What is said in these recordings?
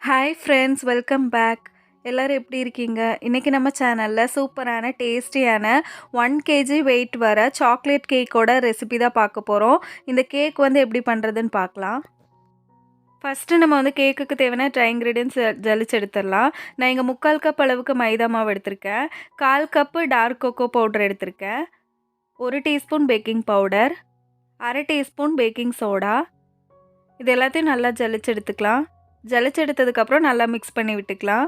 Hi friends, welcome back. எல்லோரும் எப்படி இருக்கீங்க? இன்றைக்கி நம்ம சேனலில் சூப்பரான டேஸ்டியான 1 kg வெயிட் வர சாக்லேட் கேக்கோட ரெசிபி தான் பார்க்க போகிறோம். இந்த கேக் வந்து எப்படி பண்ணுறதுன்னு பார்க்கலாம். ஃபஸ்ட்டு நம்ம வந்து கேக்குக்கு தேவையான ட்ரை இன்க்ரீடியன்ட்ஸ் ஜலிச்சு எடுத்துடலாம். நான் இங்கே 3/4 கப் அளவுக்கு மைதா மாவு எடுத்திருக்கேன். 1/4 கப்பு டார்க் கொக்கோ பவுடர் எடுத்திருக்கேன். 1 teaspoon baking powder, 1/2 teaspoon baking soda. இது எல்லாத்தையும் நல்லா ஜலிச்சு எடுத்துக்கலாம். ஜலிச்சு எடுத்ததுக்கப்புறம் நல்லா மிக்ஸ் பண்ணி விட்டுக்கலாம்.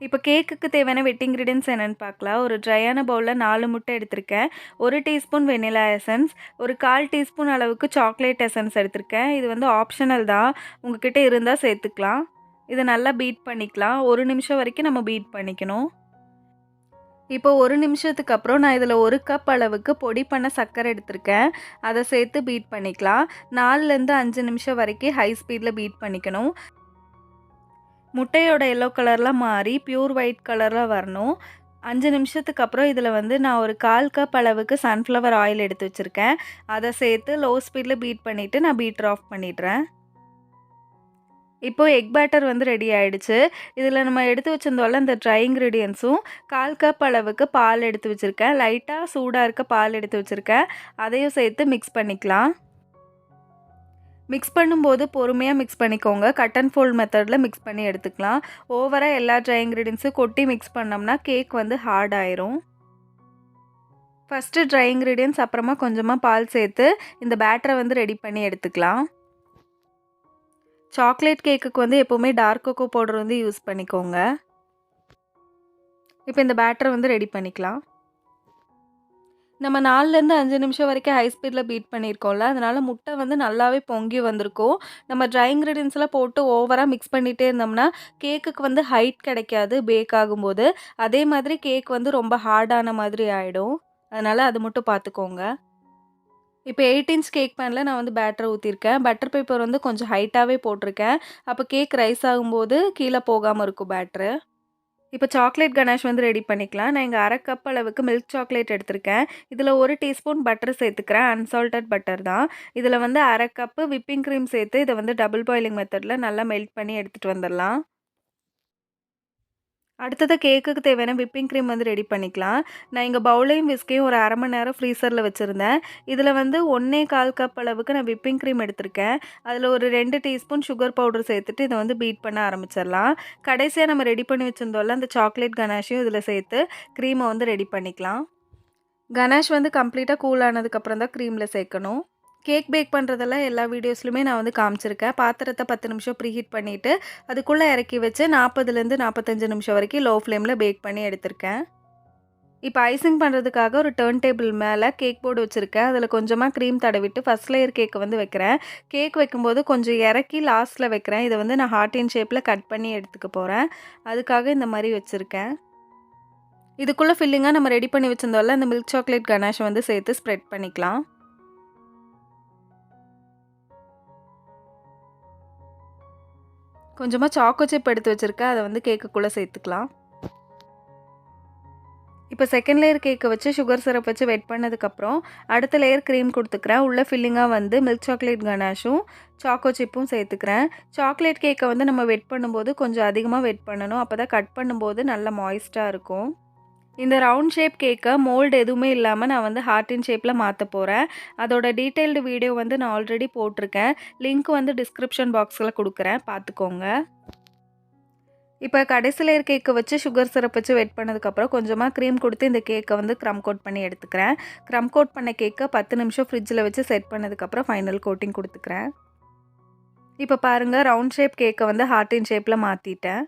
இப்போ கேக்குக்கு தேவையான வெட் இன்க்ரீடியன்ட்ஸ் என்னென்னு பார்க்கலாம். ஒரு ட்ரையான பவுலில் 4 முட்டை எடுத்திருக்கேன். 1 டீஸ்பூன் வெனிலா எசன்ஸ், ஒரு 1/4 டீஸ்பூன் அளவுக்கு சாக்லேட் எசன்ஸ் எடுத்திருக்கேன். இது வந்து ஆப்ஷனல் தான், உங்ககிட்ட இருந்தால் சேர்த்துக்கலாம். இதை நல்லா பீட் பண்ணிக்கலாம். 1 நிமிஷம் வரைக்கும் நம்ம பீட் பண்ணிக்கணும். இப்போ 1 நிமிஷத்துக்கு அப்புறம் நான் இதில் 1 கப் அளவுக்கு பொடி பண்ண சர்க்கரை எடுத்திருக்கேன். அதை சேர்த்து பீட் பண்ணிக்கலாம். 4லேருந்து 5 நிமிஷம் வரைக்கும் ஹை ஸ்பீடில் பீட் பண்ணிக்கணும். முட்டையோட எல்லோ கலர்லாம் மாறி பியூர் ஒயிட் கலரில் வரணும். 5 நிமிஷத்துக்கு அப்புறம் இதில் வந்து நான் ஒரு 1/4 கப் அளவுக்கு சன்ஃப்ளவர் ஆயில் எடுத்து வச்சுருக்கேன். அதை சேர்த்து லோ ஸ்பீடில் பீட் பண்ணிவிட்டு நான் பீட்டர் ஆஃப் பண்ணிடுறேன். இப்போ எக் பேட்டர் வந்து ரெடி ஆகிடுச்சு. இதில் நம்ம எடுத்து வச்சிருந்தோம்ல இந்த ட்ரை இன்க்ரீடியன்ட்ஸும் 1/4 கப் அளவுக்கு பால் எடுத்து வச்சுருக்கேன். லைட்டாக சூடாக இருக்க பால் எடுத்து வச்சுருக்கேன். அதையும் சேர்த்து மிக்ஸ் பண்ணிக்கலாம். மிக்ஸ் பண்ணும்போது பொறுமையாக மிக்ஸ் பண்ணிக்கோங்க. கட் அண்ட் ஃபோல்ட் மெத்தடில் மிக்ஸ் பண்ணி எடுத்துக்கலாம். ஓவராக எல்லா ட்ரை இன்க்ரீடியன்ட்ஸும் கொட்டி மிக்ஸ் பண்ணோம்னா கேக் வந்து ஹார்ட் ஆயிரும். ஃபஸ்ட்டு ட்ரை இன்க்ரீடியன்ட்ஸ் அப்புறமா கொஞ்சமாக பால் சேர்த்து இந்த பேட்டரை வந்து ரெடி பண்ணி எடுத்துக்கலாம். சாக்லேட் கேக்குக்கு வந்து எப்போவுமே டார்க் கொக்கோ பவுடர் வந்து யூஸ் பண்ணிக்கோங்க. இப்போ இந்த பேட்டரை வந்து ரெடி பண்ணிக்கலாம். நம்ம 4லேருந்து 5 நிமிஷம் வரைக்கும் ஹை ஸ்பீடில் பீட் பண்ணியிருக்கோம்ல, அதனால் முட்டை வந்து நல்லாவே பொங்கி வந்திருக்கும். நம்ம ட்ரை இன்க்ரீடியன்ட்ஸ்லாம் போட்டு ஓவராக மிக்ஸ் பண்ணிகிட்டே இருந்தோம்னா கேக்குக்கு வந்து ஹைட் கிடைக்காது பேக் ஆகும்போது. அதே மாதிரி கேக் வந்து ரொம்ப ஹார்டான மாதிரி ஆகிடும். அதனால் அது மட்டும் பார்த்துக்கோங்க. இப்போ 8 இன்ச் கேக் பேனில் நான் வந்து பேட்டரை ஊற்றிருக்கேன். பட்டர் பேப்பர் வந்து கொஞ்சம் ஹைட்டாகவே போட்டிருக்கேன். அப்போ கேக் ரைஸ் ஆகும்போது கீழே போகாமல் இருக்கும் பேட்ரு. இப்போ சாக்லேட் கனாஷ் வந்து ரெடி பண்ணிக்கலாம். நான் இங்கே 1/2 கப் அளவுக்கு மில்க் சாக்லேட் எடுத்திருக்கேன். இதில் 1 டீஸ்பூன் பட்டர் சேர்த்துக்கிறேன். அன்சால்டட் பட்டர் தான். இதில் வந்து 1/2 கப்பு விப்பிங் க்ரீம் சேர்த்து இதை வந்து டபுள் பாயிலிங் மெத்தடில் நல்லா மெல்ட் பண்ணி எடுத்துகிட்டு வந்துடலாம். அடுத்தது கேக்குக்கு தேவையான விப்பிங் க்ரீம் வந்து ரெடி பண்ணிக்கலாம். நான் இங்கே பவுலையும் விஸ்கையும் ஒரு 1/2 மணி நேரம் ஃப்ரீசரில் வச்சுருந்தேன். இதில் வந்து 1/4 கப் அளவுக்கு நான் விப்பிங் க்ரீம் எடுத்திருக்கேன். அதில் ஒரு 2 டீஸ்பூன் சுகர் பவுடர் சேர்த்துட்டு இதை வந்து பீட் பண்ண ஆரம்பிச்சிடலாம். கடைசியாக நம்ம ரெடி பண்ணி வச்சுருந்தோம்ல அந்த சாக்லேட் கனாஷையும் இதில் சேர்த்து க்ரீமை வந்து ரெடி பண்ணிக்கலாம். கனாஷ் வந்து கம்ப்ளீட்டாக கூல் ஆனதுக்கப்புறம் தான் க்ரீமில் சேர்க்கணும். கேக் பேக் பண்ணுறதெல்லாம் எல்லா வீடியோஸ்லையுமே நான் வந்து காமிச்சிருக்கேன். பாத்திரத்தை 10 நிமிஷம் ப்ரீஹீட் பண்ணிவிட்டு அதுக்குள்ளே இறக்கி வச்சு 40லேருந்து 45 நிமிஷம் வரைக்கும் லோ ஃப்ளேமில் பேக் பண்ணி எடுத்திருக்கேன். இப்போ ஐசிங் பண்ணுறதுக்காக ஒரு டர்ன் டேபிள் மேலே கேக் போர்டு வச்சுருக்கேன். அதில் கொஞ்சமாக க்ரீம் தடவிட்டு ஃபஸ்ட் லேயர் கேக்கை வந்து வைக்கிறேன். கேக் வைக்கும்போது கொஞ்சம் இறக்கி லாஸ்ட்டில் வைக்கிறேன். இதை வந்து நான் ஹார்ட் இன் ஷேப்பில் கட் பண்ணி எடுத்துக்க போகிறேன். அதுக்காக இந்த மாதிரி வச்சுருக்கேன். இதுக்குள்ளே ஃபில்லிங்காக நம்ம ரெடி பண்ணி வச்சுருந்தோம்ல அந்த மில்க் சாக்லேட் கனாஷை வந்து சேர்த்து ஸ்ப்ரெட் பண்ணிக்கலாம். கொஞ்சமாக சாக்கோ சிப் எடுத்து வச்சுருக்கேன். அதை வந்து கேக்குக்குள்ளே சேர்த்துக்கலாம். இப்போ செகண்ட் லேயர் கேக்கை வச்சு சுகர் சிரப் வச்சு வெட் பண்ணதுக்கப்புறம் அடுத்த லேயர் க்ரீம் கொடுத்துக்கிறேன். உள்ள ஃபில்லிங்காக வந்து மில்க் சாக்லேட் கனாஷும் சாக்கோ சிப்பும் சேர்த்துக்கிறேன். சாக்லேட் கேக்கை வந்து நம்ம வெட் பண்ணும்போது கொஞ்சம் அதிகமாக வெட் பண்ணணும். அப்போ தான் கட் பண்ணும்போது நல்லா மாய்ஸ்ட்டாக இருக்கும். இந்த ரவுண்ட் ஷேப் கேக்கை மோல்டு எதுவுமே இல்லாமல் நான் வந்து ஹார்ட் இன் ஷேப்பில் மாற்ற போகிறேன். அதோட டீட்டெயில்டு வீடியோ வந்து நான் ஆல்ரெடி போட்டிருக்கேன். லிங்க் வந்து டிஸ்கிரிப்ஷன் பாக்ஸில் கொடுக்குறேன், பார்த்துக்கோங்க. இப்போ கடைசி லேயர் கேக்கை வச்சு சுகர் சிரப் வச்சு வெட் பண்ணதுக்கப்புறம் கொஞ்சமாக க்ரீம் கொடுத்து இந்த கேக்கை வந்து க்ரம் கோட் பண்ணி எடுத்துக்கிறேன். க்ரம் கோட் பண்ண கேக்கை 10 நிமிஷம் ஃப்ரிட்ஜில் வச்சு செட் பண்ணதுக்கப்புறம் ஃபைனல் கோட்டிங் கொடுத்துக்கிறேன். இப்போ பாருங்கள், ரவுண்ட் ஷேப் கேக்கை வந்து ஹார்ட் இன் ஷேப்பில் மாற்றிட்டேன்.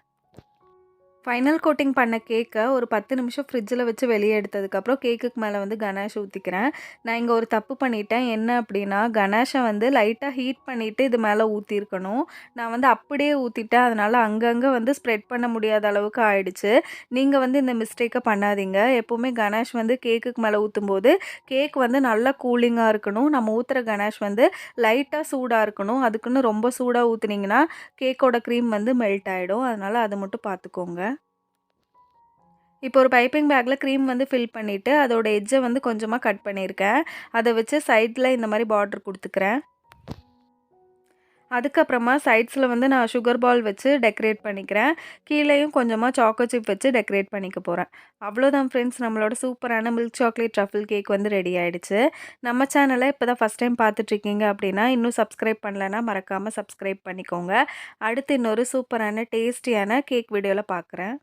ஃபைனல் கோட்டிங் பண்ண கேக்கை ஒரு 10 நிமிஷம் ஃப்ரிட்ஜில் வச்சு வெளியே எடுத்ததுக்கப்புறம் கேக்குக்கு மேலே வந்து கனாஷ் ஊற்றிக்கிறேன். நான் இங்கே ஒரு தப்பு பண்ணிட்டேன். என்ன அப்படின்னா, கனாஷை வந்து லைட்டாக ஹீட் பண்ணிவிட்டு இது மேலே ஊற்றிருக்கணும். நான் வந்து அப்படியே ஊற்றிட்டேன். அதனால் அங்கங்கே வந்து ஸ்ப்ரெட் பண்ண முடியாத அளவுக்கு ஆயிடுச்சு. நீங்கள் வந்து இந்த மிஸ்டேக்கை பண்ணாதீங்க. எப்போவுமே கனாஷ் வந்து கேக்குக்கு மேலே ஊற்றும்போது கேக் வந்து நல்லா கூலிங்காக இருக்கணும். நம்ம ஊற்றுற கனாஷ் வந்து லைட்டாக சூடாக இருக்கணும். அதுக்குன்னு ரொம்ப சூடாக ஊற்றுனீங்கன்னா கேக்கோட க்ரீம் வந்து மெல்ட் ஆகிடும். அதனால் அதை மட்டும் பார்த்துக்கோங்க. இப்போ ஒரு பைப்பிங் பேக்கில் க்ரீம் வந்து ஃபில் பண்ணிவிட்டு அதோட எட்ஜை வந்து கொஞ்சமாக கட் பண்ணியிருக்கேன். அதை வச்சு சைடில் இந்த மாதிரி பார்டர் கொடுத்துக்கிறேன். அதுக்கப்புறமா சைட்ஸில் வந்து நான் சுகர் பால் வச்சு டெக்கரேட் பண்ணிக்கிறேன். கீழேயும் கொஞ்சமாக சாக்கோ சிப் வச்சு டெக்கரேட் பண்ணிக்க போகிறேன். அவ்வளோதான் ஃப்ரெண்ட்ஸ், நம்மளோட சூப்பரான மில்க் சாக்லேட் ட்ரஃபிள் கேக் வந்து ரெடி ஆயிடுச்சு. நம்ம சேனலை இப்போ தான் ஃபஸ்ட் டைம் பார்த்துட்ருக்கீங்க அப்படின்னா இன்னும் சப்ஸ்கிரைப் பண்ணலன்னா மறக்காமல் சப்ஸ்கிரைப் பண்ணிக்கோங்க. அடுத்து இன்னொரு சூப்பரான டேஸ்டியான கேக் வீடியோவில் பார்க்குறேன்.